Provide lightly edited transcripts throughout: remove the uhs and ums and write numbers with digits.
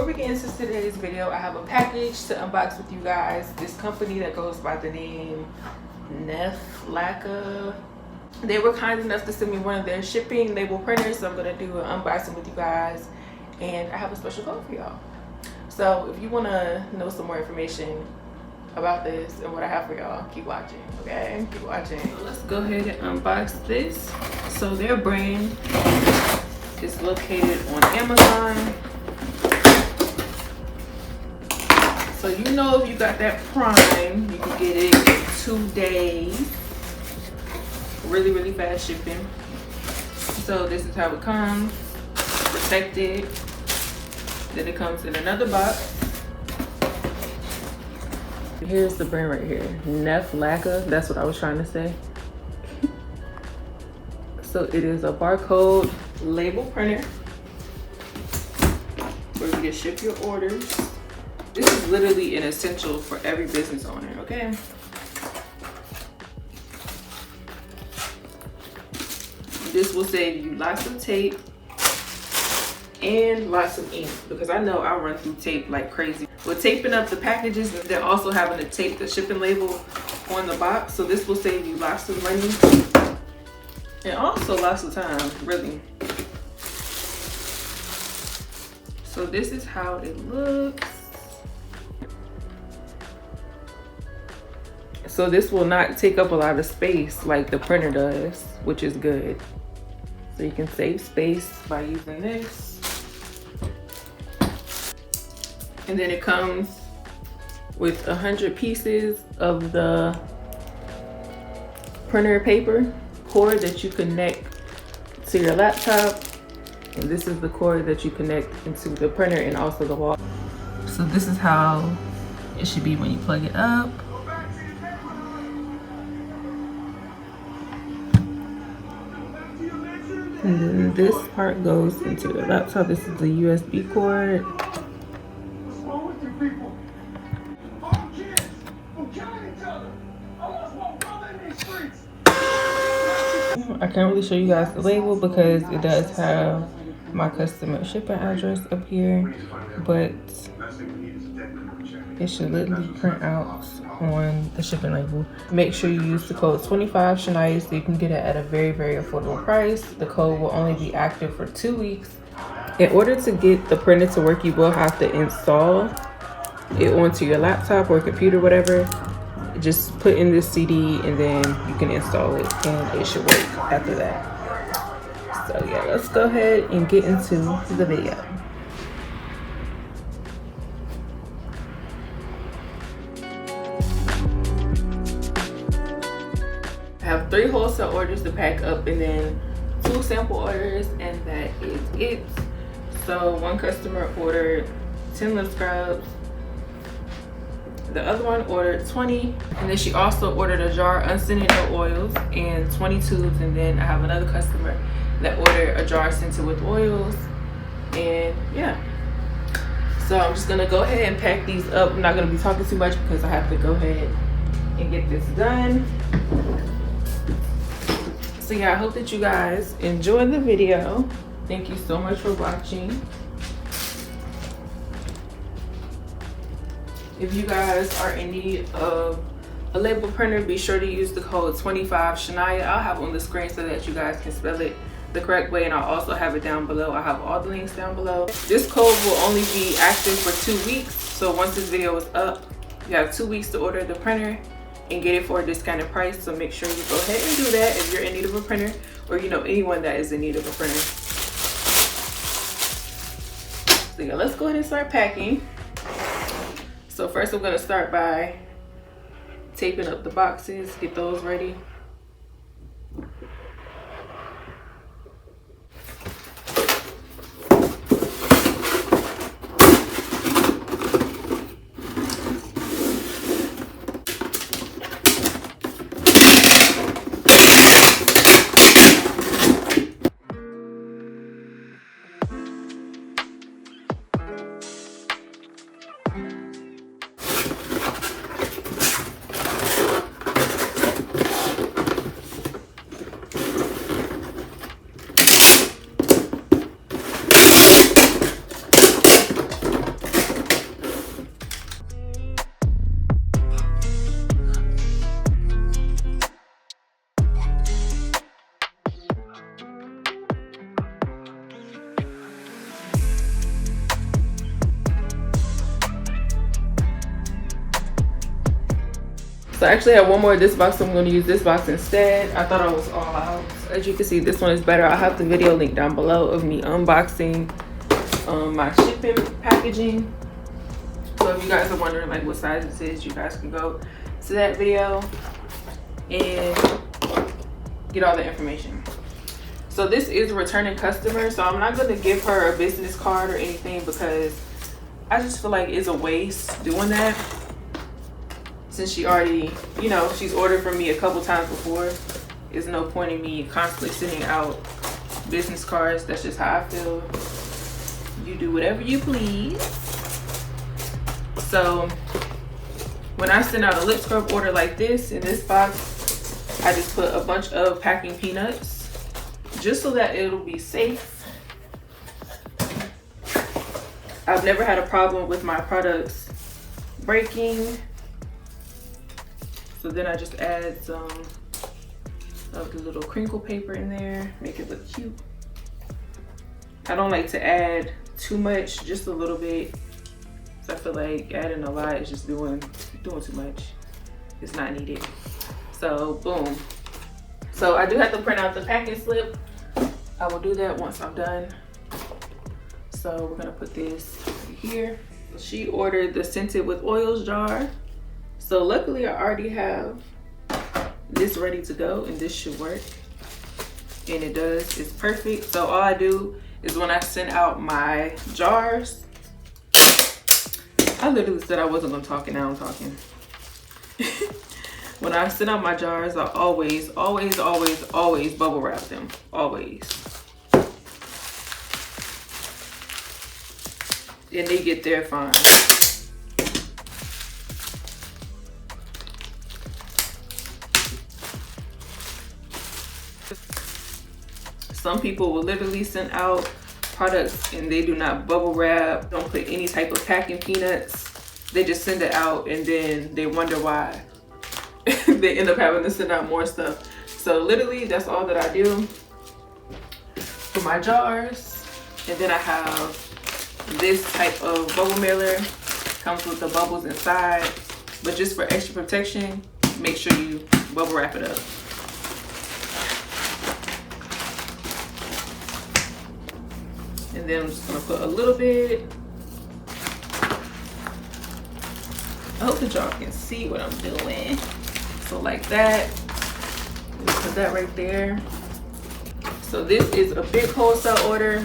before we get into today's video, I have a package to unbox with you guys. This company that goes by the name NefLaca. They were kind enough to send me one of their shipping label printers, so I'm gonna do an unboxing with you guys, and I have a special code for y'all. So if you want to know some more information about this and what I have for y'all, keep watching. Okay, keep watching. So let's go ahead and unbox this. So their brand is located on Amazon. So you know, if you got that Prime, you can get it in 2 days. Really fast shipping. So this is how it comes, protected. Then it comes in another box. Here's the brand right here, NefLaca. That's what I was trying to say. So it is a barcode label printer where you can ship your orders. This is literally an essential for every business owner, okay? This will save you lots of tape and lots of ink, because I know I run through tape like crazy. With taping up the packages, they're also having to tape the shipping label on the box, so this will save you lots of money and also lots of time, really. So this is how it looks. So this will not take up a lot of space like the printer does, which is good. So you can save space by using this. And then it comes with 100 pieces of the printer paper cord that you connect to your laptop. And this is the cord that you connect into the printer and also the wall. So this is how it should be when you plug it up. And then this part goes into the laptop. This is the USB cord. I can't really show you guys the label because it does have my customer shipping address up here, but it should literally print out on the shipping label. Make sure you use the code 25Sha'Naya so you can get it at a very affordable price. The code will only be active for 2 weeks. In order to get the printer to work, you will have to install it onto your laptop or computer, whatever. Just put in this CD and then you can install it and it should work after that. So yeah, let's go ahead and get into the video. I have 3 wholesale orders to pack up and then 2 sample orders, and that is it. So one customer ordered 10 lip scrubs. The other one ordered 20, and then she also ordered a jar unscented no oils and 20 tubes. And then I have another customer that ordered a jar scented with oils, and yeah. So I'm just gonna go ahead and pack these up. I'm not gonna be talking too much because I have to go ahead and get this done. So yeah, I hope that you guys enjoyed the video. Thank you so much for watching. If you guys are in need of a label printer, be sure to use the code 25Sha'Naya. I'll have it on the screen so that you guys can spell it the correct way, and I'll also have it down below. I have all the links down below. This code will only be active for 2 weeks. So once this video is up, you have 2 weeks to order the printer and get it for a discounted price. So make sure you go ahead and do that if you're in need of a printer, or you know anyone that is in need of a printer. So yeah, let's go ahead and start packing. So first I'm gonna start by taping up the boxes, get those ready. So I actually have one more of this box, so I'm going to use this box instead. I thought I was all out. So as you can see, this one is better. I'll have the video link down below of me unboxing my shipping packaging. So if you guys are wondering like what size this is, you guys can go to that video and get all the information. So this is a returning customer, so I'm not going to give her a business card or anything because I just feel like it's a waste doing that, since she already, you know, she's ordered from me a couple times before. There's no point in me constantly sending out business cards. That's just how I feel. You do whatever you please. So when I send out a lip scrub order like this in this box, I just put a bunch of packing peanuts just so that it'll be safe. I've never had a problem with my products breaking. So then I just add some of the little crinkle paper in there, make it look cute. I don't like to add too much, just a little bit. So I feel like adding a lot is just doing too much. It's not needed. So boom. So I do have to print out the packing slip. I will do that once I'm done. So we're gonna put this here. She ordered the scented with oils jar. So luckily I already have this ready to go and this should work. And it does, it's perfect. So all I do is when I send out my jars, I literally said I wasn't gonna talk and now I'm talking. When I send out my jars, I always bubble wrap them, always. And they get there fine. Some people will literally send out products and they do not bubble wrap, don't put any type of packing peanuts. They just send it out and then they wonder why they end up having to send out more stuff. So literally that's all that I do for my jars. And then I have this type of bubble mailer, comes with the bubbles inside, but just for extra protection, make sure you bubble wrap it up. And then I'm just gonna put a little bit. I hope that y'all can see what I'm doing. So like that, just put that right there. So this is a big wholesale order.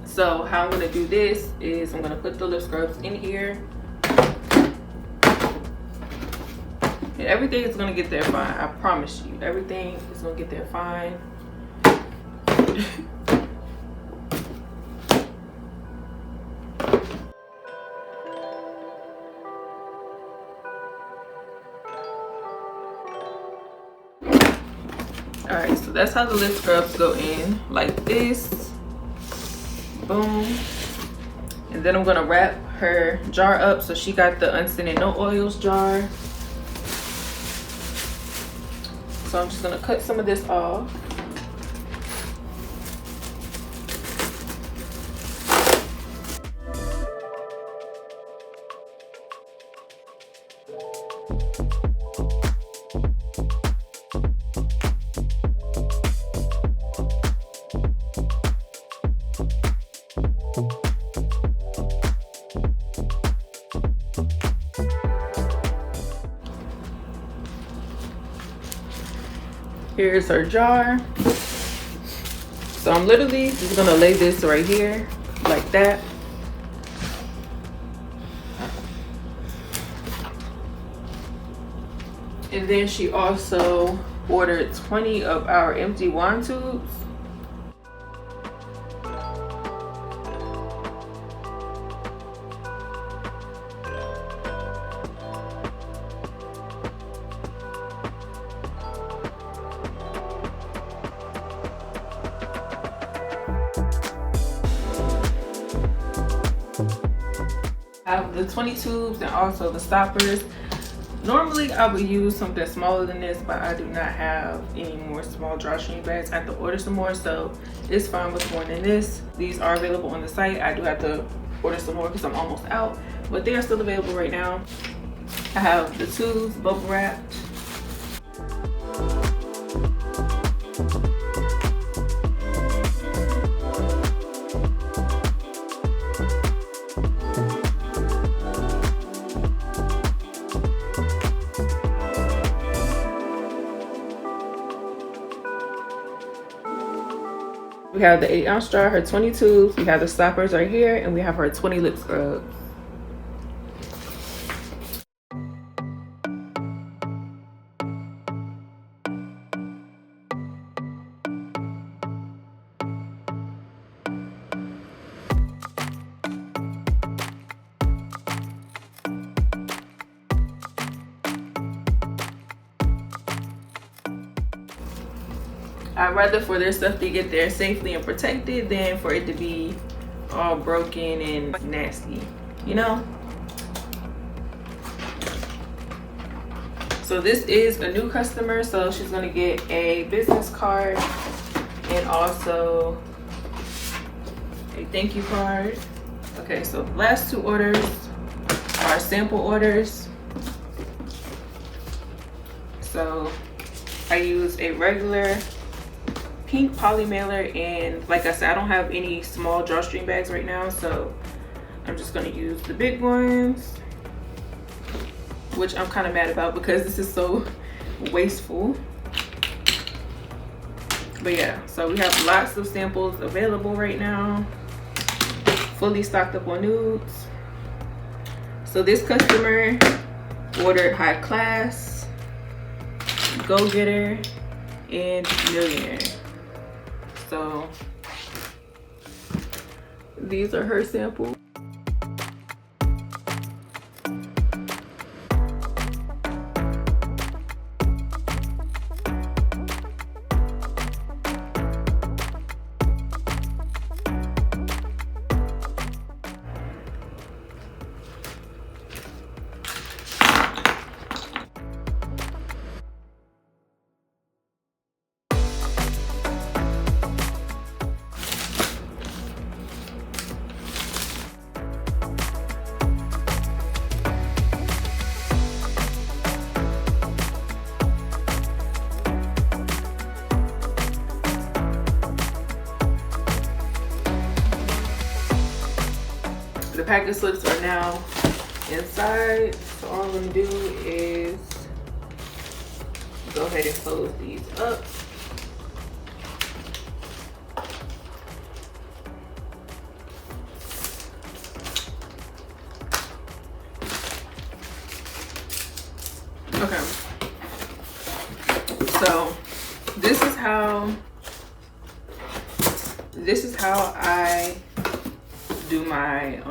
So how I'm gonna do this is I'm gonna put the lip scrubs in here. And everything is gonna get there fine, I promise you. Everything is gonna get there fine. All right, so that's how the lip scrubs go in, like this. Boom. And then I'm gonna wrap her jar up. So she got the unscented no oils jar. So I'm just gonna cut some of this off. Here's her jar. So I'm literally just gonna lay this right here like that. And then she also ordered 20 of our empty wand tubes. I have the 20 tubes and also the stoppers. Normally I would use something smaller than this, but I do not have any more small drawstring bags. I have to order some more, so it's fine with more than this. These are available on the site. I do have to order some more because I'm almost out, but they are still available right now. I have the tubes bubble wrapped. We have the 8-ounce jar, her 20 tubes, we have the stoppers right here, and we have her 20 lip scrubs. I'd rather for their stuff to get there safely and protected than for it to be all broken and nasty, you know? So this is a new customer, so she's gonna get a business card and also a thank you card. Okay, so the last 2 orders are sample orders. So I use a regular pink poly mailer, and like I said, I don't have any small drawstring bags right now, so I'm just gonna use the big ones, which I'm kind of mad about because this is so wasteful. But yeah, so we have lots of samples available right now, fully stocked up on nudes. So this customer ordered High Class, Go Getter, and Millionaire. So these are her samples. The package slips are now inside, so all I'm gonna do is go ahead and close these up. Okay, so this is how I do my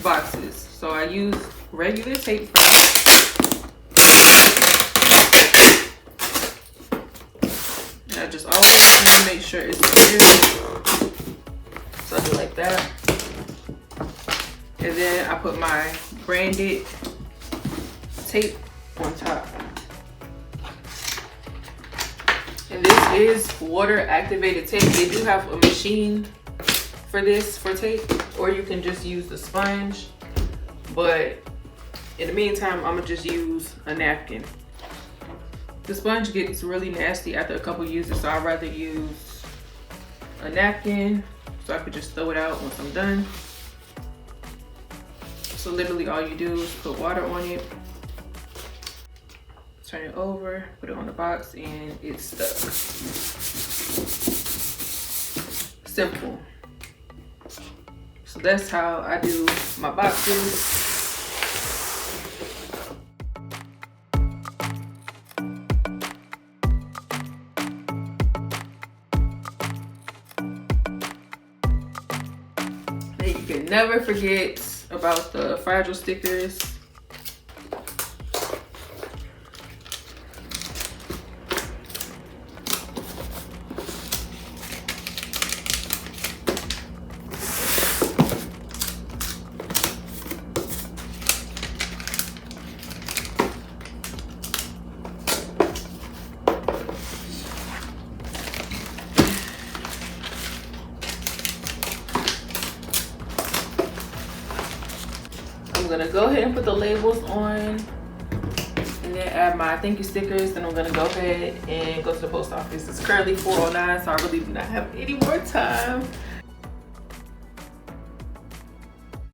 boxes. So I use regular tape. And I just always try to make sure it's clear. So I do like that. And then I put my branded tape on top. And this is water activated tape. They do have a machine for this, for tape, or you can just use the sponge. But in the meantime, I'm gonna just use a napkin. The sponge gets really nasty after a couple uses, so I'd rather use a napkin so I could just throw it out once I'm done. So literally all you do is put water on it, turn it over, put it on the box, and it's stuck. Simple. So that's how I do my boxes. And you can never forget about the fragile stickers. gonna go ahead and put the labels on and then add my thank you stickers. Then I'm gonna go ahead and go to the post office. It's currently 4:09, so I really do not have any more time.